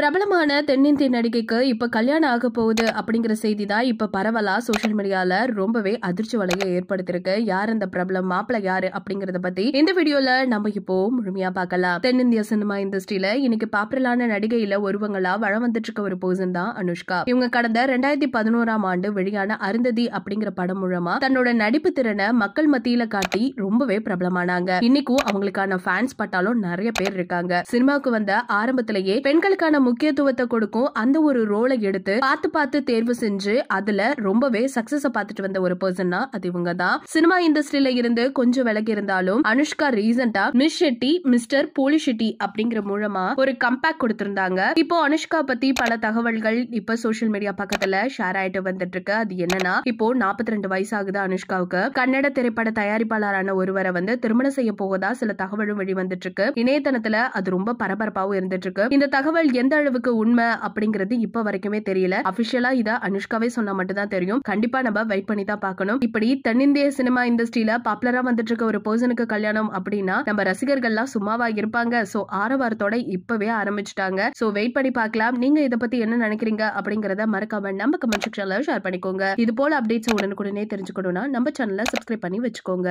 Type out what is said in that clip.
பிரபலமான தென்னிந்திய நடிகைக்கு இப்ப கல்யாணம் ஆக போகுது அப்படிங்கிற செய்தி தான் இப்ப பரவலா சோசியல் மீடியால ரொம்பவே அதிர்ச்சி வலையை ஏற்படுத்திருக்கு. யார் அந்த பிரபலம், மாப்பிள்ள யாரு அப்படிங்கறத பத்தி இந்த வீடியோல நம்ம இப்போ முழுமையா பார்க்கலாம். தென்னிந்திய சினிமா இண்டஸ்ட்ரியில இன்னைக்கு பாப்புலரான நடிகையில ஒருவங்களா வளம் வந்துட்டு இருக்க ஒரு பர்சன் தான் அனுஷ்கா. இவங்க கடந்த 2011ஆம் ஆண்டு வெளியான அருந்ததி அப்படிங்கிற படம் மூலமா தன்னோட நடிப்பு திறனை மக்கள் மத்தியில காட்டி ரொம்பவே பிரபலமானாங்க. இன்னைக்கும் அவங்களுக்கான ஃபேன்ஸ் பட்டாலும் நிறைய பேர் இருக்காங்க. சினிமாவுக்கு வந்த ஆரம்பத்திலேயே பெண்களுக்கான முக்கியத்துவத்தை கொடுக்கும் அந்த ஒரு ரோலை எடுத்து பார்த்து தேர்வு செஞ்சு அதுல ரொம்பவே சக்சஸ் பார்த்துட்டு வந்த ஒரு பர்சன்னா அது இவங்க தான். சினிமா இண்டஸ்ட்ரியில இருந்து கொஞ்சம் விலகி இருந்தாலும் அனுஷ்கா ரீசெண்டா மிஸ் ஷெட்டி மிஸ்டர் போலி ஷெட்டி அப்படிங்கிற மூலமா ஒரு கம்பேக் கொடுத்திருந்தாங்க. இப்போ அனுஷ்கா பத்தி பல தகவல்கள் இப்ப சோசியல் மீடியா பக்கத்துல ஷேர் ஆயிட்டு வந்துட்டு இருக்கு. அது என்னன்னா, இப்போ 42 வயசு ஆகுது அனுஷ்காவுக்கு. கன்னட திரைப்பட தயாரிப்பாளரான ஒருவரை திருமணம் செய்ய போவதா சில தகவலும் வெளிவந்துட்டு இருக்கு. இணையதளத்துல அது ரொம்ப பரபரப்பாவும் இருந்துட்டு இருக்கு. இந்த தகவல் எந்த அளவுக்கு உண்மை அப்படிங்கிறது இப்ப வரைக்குமே தெரியல. அபிஷியலா இத அனுஷ்காவே சொன்னா மட்டும் தான் தெரியும். கண்டிப்பா நம்ம வெயிட் பண்ணி தான் பார்க்கணும். இப்படி தென்னிந்திய சினிமா இண்டஸ்ட்ரியில பாப்புலரா வந்துட்டு இருக்க ஒரு பர்சனுக்கு கல்யாணம் அப்படின்னா நம்ம ரசிகர்கள்லாம் சும்மாவா இருப்பாங்க. சோ ஆரவாரத்தோட இப்பவே ஆரம்பிச்சுட்டாங்க. சோ வெயிட் பண்ணி பார்க்கலாம். நீங்க இத பத்தி என்ன நினைக்கிறீங்க அப்படிங்கறத மறக்காம நம்ம கமெண்ட் செக்ஷன்ல ஷேர் பண்ணிக்கோங்க. இது போல அப்டேட்ஸ் உடனுக்குடனே தெரிஞ்சுக்கணும்னா நம்ம சேனலை சப்ஸ்கிரைப் பண்ணி வச்சுக்கோங்க.